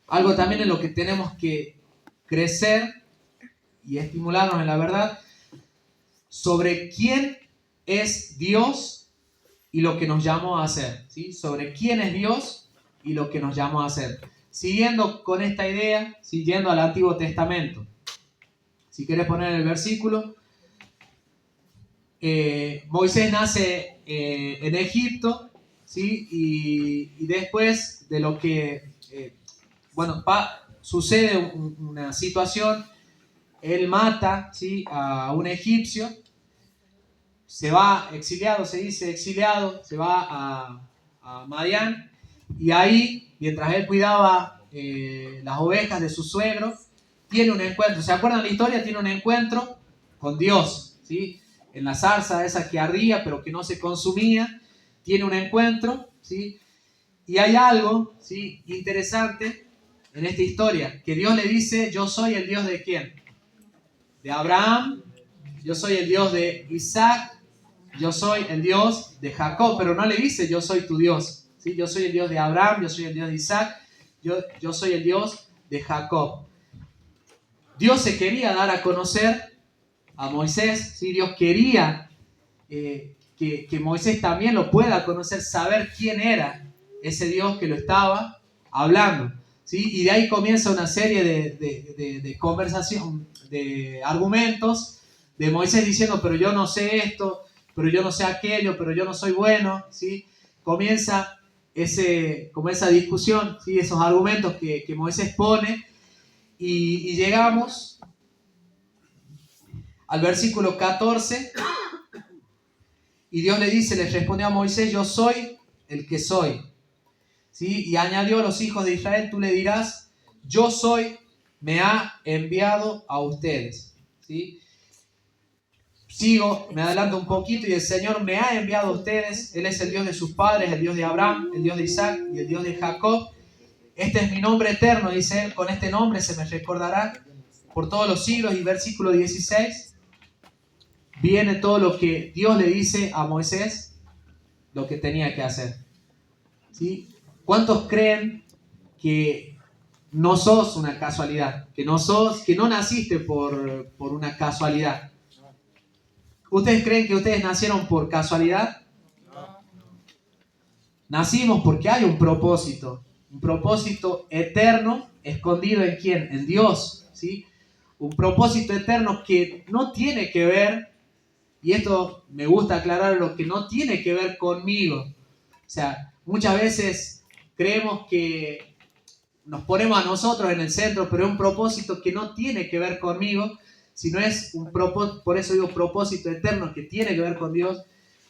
algo también en lo que tenemos que crecer y estimularnos en la verdad sobre quién es Dios y lo que nos llamó a hacer, ¿sí? Sobre quién es Dios y lo que nos llamó a hacer. Siguiendo con esta idea, siguiendo al Antiguo Testamento. Si querés poner el versículo. Moisés nace en Egipto, ¿sí? Y después de lo que, sucede una situación, él mata, ¿sí?, a un egipcio, se va exiliado, se dice exiliado, se va a Madián, y ahí, mientras él cuidaba las ovejas de su suegro, tiene un encuentro. ¿Se acuerdan la historia? Tiene un encuentro con Dios, ¿sí? En la zarza esa que ardía pero que no se consumía, tiene un encuentro, ¿sí? Y hay algo, ¿sí?, interesante en esta historia, que Dios le dice: yo soy el Dios de ¿quién? De Abraham, yo soy el Dios de Isaac, yo soy el Dios de Jacob, pero no le dice yo soy tu Dios, ¿sí? Yo soy el Dios de Abraham, yo soy el Dios de Isaac, yo soy el Dios de Jacob. Dios se quería dar a conocer a Moisés, ¿sí? Dios quería que Moisés también lo pueda conocer, saber quién era ese Dios que lo estaba hablando, ¿sí? Y de ahí comienza una serie de conversación, de argumentos de Moisés diciendo: pero yo no sé esto, pero yo no sé aquello, pero yo no soy bueno, ¿sí? Comienza como esa discusión, ¿sí?, esos argumentos que Moisés pone, y llegamos al versículo 14, y Dios le dice, le respondió a Moisés: yo soy el que soy, ¿sí? Y añadió a los hijos de Israel: tú le dirás, yo soy, me ha enviado a ustedes, ¿sí? Sigo, me adelanto un poquito, y el Señor me ha enviado a ustedes. Él es el Dios de sus padres, el Dios de Abraham, el Dios de Isaac y el Dios de Jacob. Este es mi nombre eterno, dice él, con este nombre se me recordará por todos los siglos. Y versículo 16, viene todo lo que Dios le dice a Moisés, lo que tenía que hacer, ¿sí? ¿Cuántos creen que no sos una casualidad? Que no naciste por una casualidad. ¿Ustedes creen que ustedes nacieron por casualidad? Nacimos porque hay un propósito eterno escondido ¿en quién? En Dios, ¿sí? Un propósito eterno que no tiene que ver, y esto me gusta aclarar, lo que no tiene que ver conmigo. O sea, muchas veces creemos que nos ponemos a nosotros en el centro, pero es un propósito que no tiene que ver conmigo, sino es un propósito, por eso digo propósito eterno, que tiene que ver con Dios,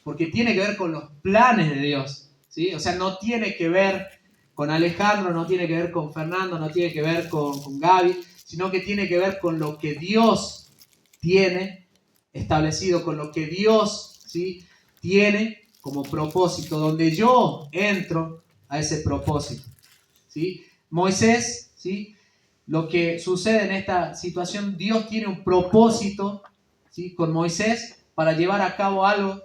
porque tiene que ver con los planes de Dios, ¿sí? O sea, no tiene que ver con Alejandro, no tiene que ver con Fernando, no tiene que ver con Gaby, sino que tiene que ver con lo que Dios tiene establecido, con lo que Dios, ¿sí?, tiene como propósito, donde yo entro a ese propósito, ¿sí? Moisés, ¿sí?, lo que sucede en esta situación, Dios tiene un propósito, ¿sí?, con Moisés para llevar a cabo algo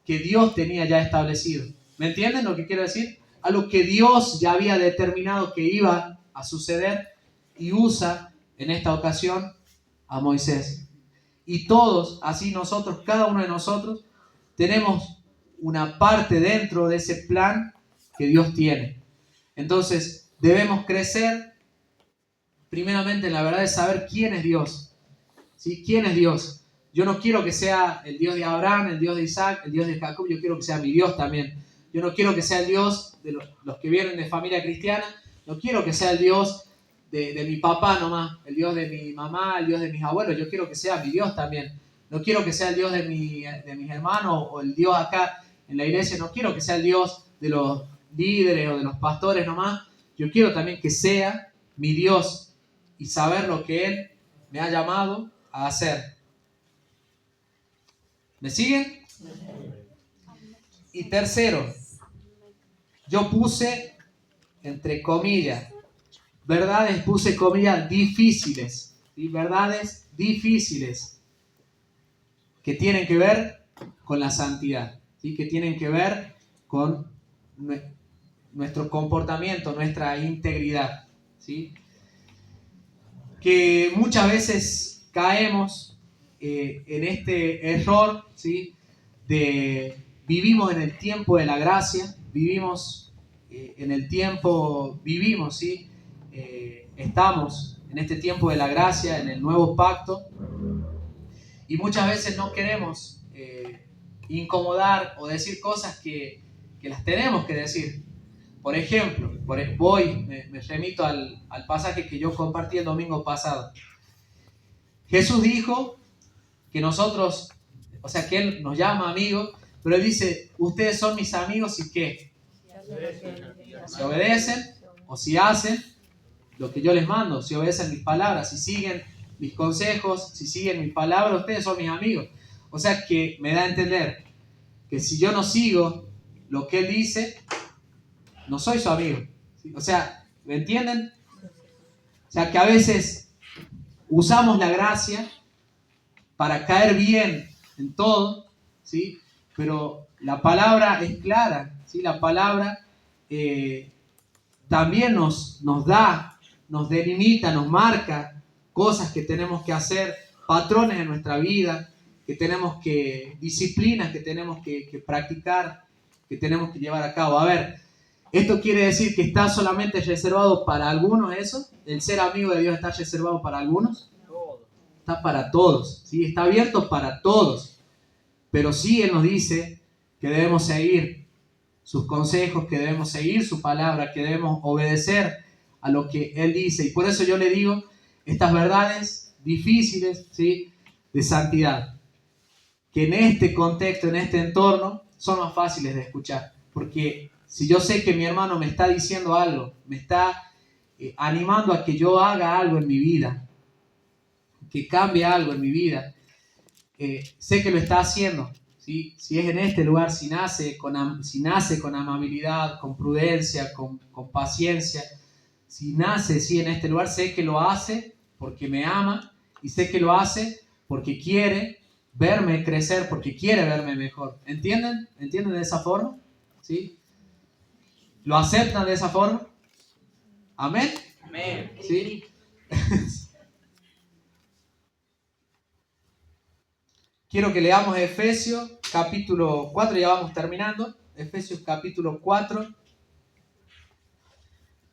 que Dios tenía ya establecido. ¿Me entienden lo que quiero decir? Algo que Dios ya había determinado que iba a suceder, y usa en esta ocasión a Moisés. Y todos, así nosotros, cada uno de nosotros, tenemos una parte dentro de ese plan que Dios tiene. Entonces, debemos crecer primeramente en la verdad de saber quién es Dios. ¿Sí? ¿Quién es Dios? Yo no quiero que sea el Dios de Abraham, el Dios de Isaac, el Dios de Jacob, yo quiero que sea mi Dios también. Yo no quiero que sea el Dios de los que vienen de familia cristiana, no quiero que sea el Dios de mi papá nomás, el Dios de mi mamá, el Dios de mis abuelos, yo quiero que sea mi Dios también. No quiero que sea el Dios de mis hermanos o el Dios acá en la iglesia, no quiero que sea el Dios de los líderes o de los pastores nomás, yo quiero también que sea mi Dios y saber lo que Él me ha llamado a hacer. ¿Me siguen? Y tercero, yo puse, entre comillas, verdades, puse comillas difíciles, ¿sí? Verdades difíciles que tienen que ver con la santidad, ¿sí? Que tienen que ver con nuestro comportamiento, nuestra integridad, ¿sí? Que muchas veces caemos en este error, ¿sí? Vivimos en el tiempo de la gracia, vivimos en el tiempo, ¿sí? Estamos en este tiempo de la gracia, en el nuevo pacto, y muchas veces no queremos incomodar o decir cosas que las tenemos que decir. Por ejemplo, me remito al pasaje que yo compartí el domingo pasado. Jesús dijo que nosotros, o sea, que Él nos llama amigos, pero Él dice, ustedes son mis amigos si ¿qué? Si obedecen o si hacen lo que yo les mando, si obedecen mis palabras, si siguen mis consejos, si siguen mis palabras, ustedes son mis amigos. O sea que me da a entender que si yo no sigo lo que Él dice, no soy su amigo. ¿Sí? O sea, ¿me entienden? O sea que a veces usamos la gracia para caer bien en todo, ¿sí? Pero la palabra es clara, ¿sí? La palabra también nos da, nos delimita, nos marca cosas que tenemos que hacer, patrones en nuestra vida, disciplinas que tenemos que practicar, que tenemos que llevar a cabo. A ver, ¿esto quiere decir que está solamente reservado para algunos eso? ¿El ser amigo de Dios está reservado para algunos? Está para todos, ¿sí? Está abierto para todos. Pero sí Él nos dice que debemos seguir sus consejos, que debemos seguir su palabra, que debemos obedecer a lo que Él dice. Y por eso yo le digo estas verdades difíciles, ¿sí? De santidad, que en este contexto, en este entorno, son más fáciles de escuchar. Porque si yo sé que mi hermano me está diciendo algo, me está animando a que yo haga algo en mi vida, que cambie algo en mi vida, sé que lo está haciendo, ¿sí? Si es en este lugar, si nace con amabilidad, con prudencia, con paciencia, si nace ¿sí? En este lugar, sé que lo hace porque me ama y sé que lo hace porque quiere verme crecer, porque quiere verme mejor. ¿Entienden? ¿Entienden de esa forma? ¿Sí? ¿Lo aceptan de esa forma? ¿Amén? Amén. ¿Sí? Quiero que leamos Efesios capítulo 4, ya vamos terminando. Efesios capítulo 4,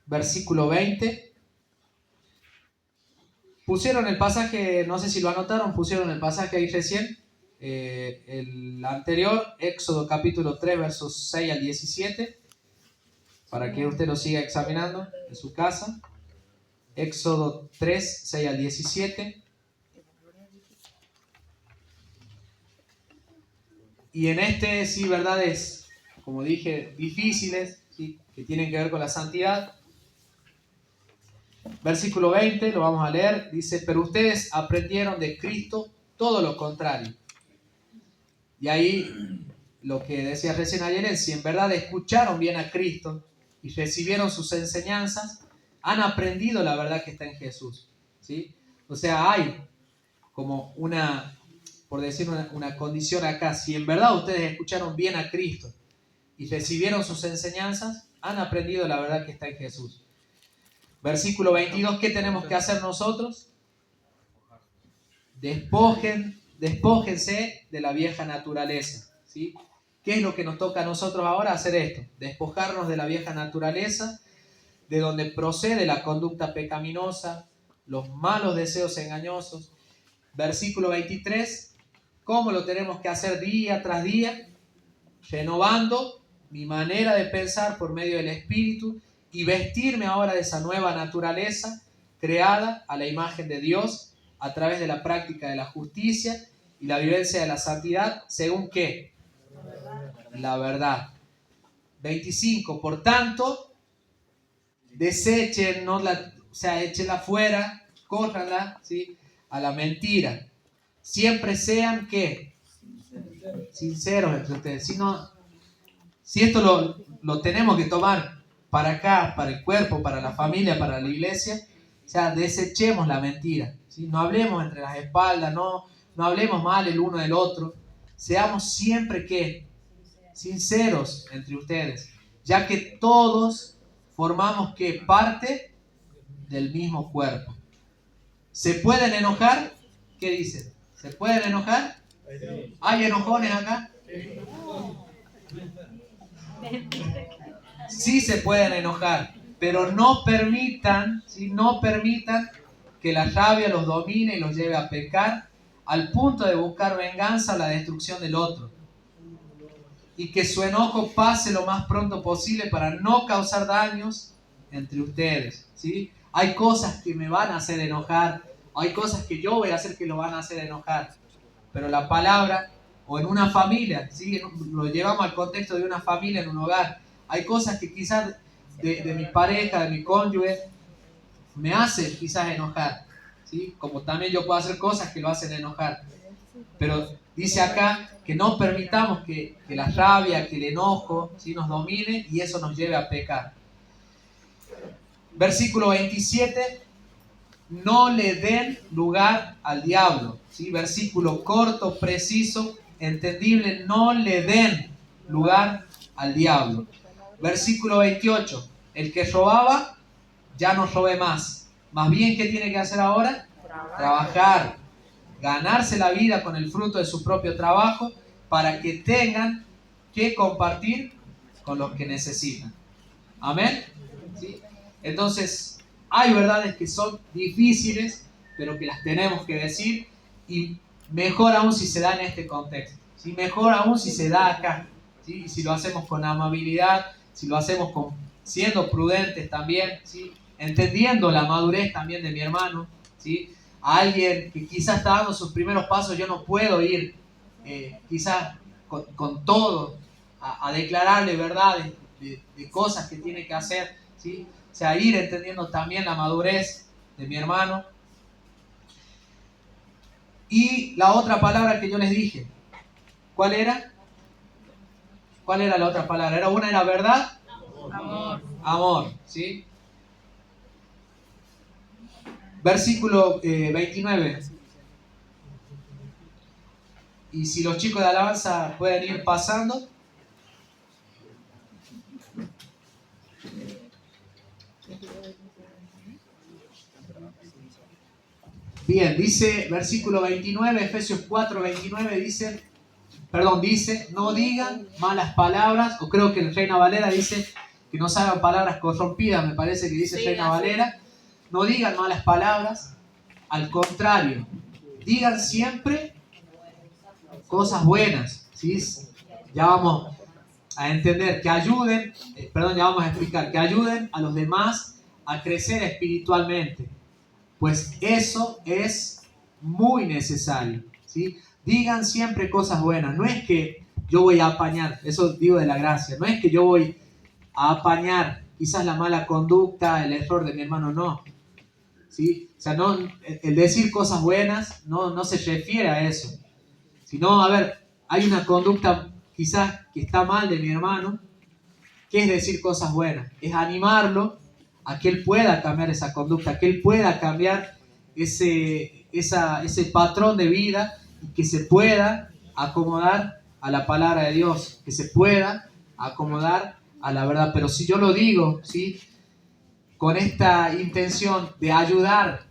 versículo 20. Pusieron el pasaje, no sé si lo anotaron, pusieron el pasaje ahí recién, el anterior, Éxodo capítulo 3, versos 6 al 17, para que usted lo siga examinando en su casa. Éxodo 3, 6 al 17. Y en este, sí, verdades, como dije, difíciles, ¿sí? Que tienen que ver con la santidad. Versículo 20, lo vamos a leer, dice, pero ustedes aprendieron de Cristo todo lo contrario. Y ahí, lo que decía recién ayer, si en verdad escucharon bien a Cristo y recibieron sus enseñanzas, han aprendido la verdad que está en Jesús, ¿sí? O sea, hay como por decir una condición acá, si en verdad ustedes escucharon bien a Cristo y recibieron sus enseñanzas, han aprendido la verdad que está en Jesús. Versículo 22, ¿qué tenemos que hacer nosotros? Despojen despójense de la vieja naturaleza, ¿sí? ¿Qué es lo que nos toca a nosotros ahora? Hacer esto, despojarnos de la vieja naturaleza, de donde procede la conducta pecaminosa, los malos deseos engañosos. Versículo 23, ¿cómo lo tenemos que hacer día tras día? Renovando mi manera de pensar por medio del Espíritu y vestirme ahora de esa nueva naturaleza creada a la imagen de Dios a través de la práctica de la justicia y la vivencia de la santidad, ¿según qué? La verdad. 25, por tanto, desechen, échenla fuera, córranla, ¿sí? A la mentira. Siempre sean, ¿qué? Sinceros entre ustedes. Si esto lo tenemos que tomar para acá, para el cuerpo, para la familia, para la iglesia, o sea, desechemos la mentira, ¿sí? No hablemos entre las espaldas, no hablemos mal el uno del otro. Seamos siempre, ¿qué? Sinceros entre ustedes, ya que todos formamos, ¿qué? Parte del mismo cuerpo. ¿Se pueden enojar? ¿Qué dicen? ¿Se pueden enojar? ¿Hay enojones acá? Sí se pueden enojar, pero no permitan, ¿sí? No permitan que la rabia los domine y los lleve a pecar al punto de buscar venganza o la destrucción del otro. Y que su enojo pase lo más pronto posible para no causar daños entre ustedes, ¿sí? Hay cosas que me van a hacer enojar, hay cosas que yo voy a hacer que lo van a hacer enojar, pero la palabra, o en una familia, ¿sí? Lo llevamos al contexto de una familia, en un hogar, hay cosas que quizás de mi pareja, de mi cónyuge, me hacen quizás enojar, ¿sí? Como también yo puedo hacer cosas que lo hacen enojar, pero dice acá que no permitamos que la rabia, que el enojo, ¿sí? Nos domine y eso nos lleve a pecar. Versículo 27, no le den lugar al diablo, ¿sí? Versículo corto, preciso, entendible, no le den lugar al diablo. Versículo 28, el que robaba, ya no robe más. Más bien, ¿qué tiene que hacer ahora? Trabajar, ganarse la vida con el fruto de su propio trabajo para que tengan que compartir con los que necesitan. Amén. ¿Sí? Entonces, hay verdades que son difíciles, pero que las tenemos que decir, y mejor aún si se da en este contexto, ¿sí? Mejor aún si se da acá, ¿sí? Y si lo hacemos con amabilidad, si lo hacemos siendo prudentes también, ¿sí? Entendiendo la madurez también de mi hermano, ¿sí? A alguien que quizás está dando sus primeros pasos, yo no puedo ir quizás con todo a declararle verdades de cosas que tiene que hacer, ¿sí? O sea, ir entendiendo también la madurez de mi hermano. Y la otra palabra que yo les dije, ¿cuál era? ¿Cuál era la otra palabra? Una era verdad. Amor. Amor, ¿sí? Versículo 29. Y si los chicos de alabanza pueden ir pasando. Bien, dice versículo 29, Efesios 4, 29, dice, no digan malas palabras, o creo que el Reina Valera dice que no salgan palabras corrompidas, me parece que dice Reina Valera. No digan malas palabras, al contrario, digan siempre cosas buenas, ¿sí? Ya vamos a entender, ya vamos a explicar, que ayuden a los demás a crecer espiritualmente, pues eso es muy necesario, ¿sí? Digan siempre cosas buenas, no es que yo voy a apañar, eso digo de la gracia, no es que yo voy a apañar quizás la mala conducta, el error de mi hermano, no, ¿sí? O sea, no, el decir cosas buenas no se refiere a eso, sino, a ver, hay una conducta quizás que está mal de mi hermano. ¿Qué es decir cosas buenas? Es animarlo a que él pueda cambiar esa conducta, que él pueda cambiar ese patrón de vida y que se pueda acomodar a la palabra de Dios, que se pueda acomodar a la verdad. Pero si yo lo digo, ¿sí?, con esta intención de ayudar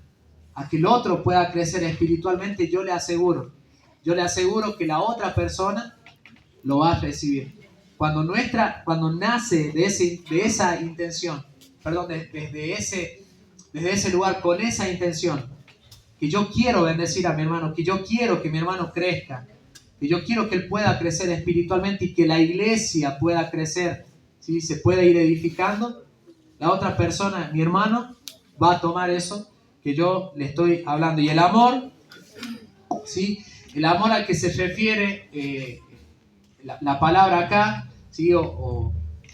a que el otro pueda crecer espiritualmente, yo le aseguro yo le aseguro que la otra persona lo va a recibir. Cuando nace de esa intención, perdón, desde ese lugar, con esa intención, que yo quiero bendecir a mi hermano, que yo quiero que mi hermano crezca, que yo quiero que él pueda crecer espiritualmente y que la iglesia pueda crecer, ¿sí? Se pueda ir edificando, la otra persona, mi hermano, va a tomar eso que yo le estoy hablando. Y el amor, ¿sí? El amor al que se refiere la palabra acá, ¿sí? O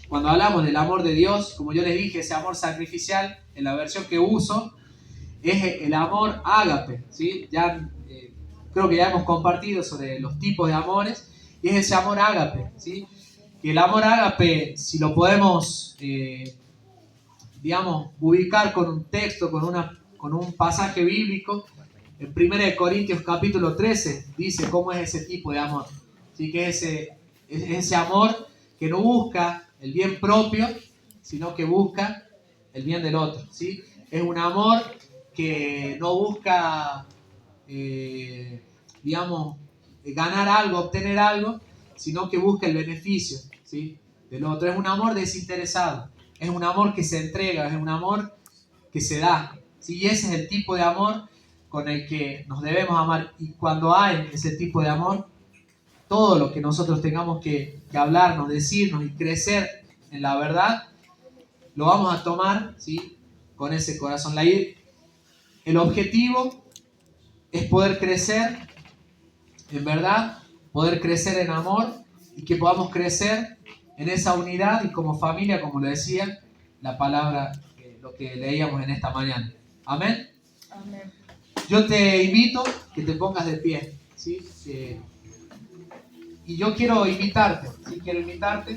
cuando hablamos del amor de Dios, como yo les dije, ese amor sacrificial, en la versión que uso, es el amor ágape, ¿sí? Creo que ya hemos compartido sobre los tipos de amores, y es ese amor ágape, ¿sí? Que el amor ágape, si lo podemos, digamos, ubicar con un texto, con un pasaje bíblico, en 1 Corintios capítulo 13, dice cómo es ese tipo de amor, ¿sí? Que es ese amor que no busca el bien propio, sino que busca el bien del otro, ¿sí? Es un amor que no busca, digamos, ganar algo, obtener algo, sino que busca el beneficio, ¿sí? Del otro. Es un amor desinteresado, es un amor que se entrega, es un amor que se da, ¿sí? Y ese es el tipo de amor con el que nos debemos amar. Y cuando hay ese tipo de amor, todo lo que nosotros tengamos que hablarnos, decirnos y crecer en la verdad, lo vamos a tomar, ¿sí? Con ese corazón. El objetivo es poder crecer en verdad, poder crecer en amor y que podamos crecer en esa unidad y como familia, como lo decía la palabra, lo que leíamos en esta mañana. Amén. Amén. Yo te invito que te pongas de pie, ¿sí? Y yo quiero invitarte, ¿sí? Quiero invitarte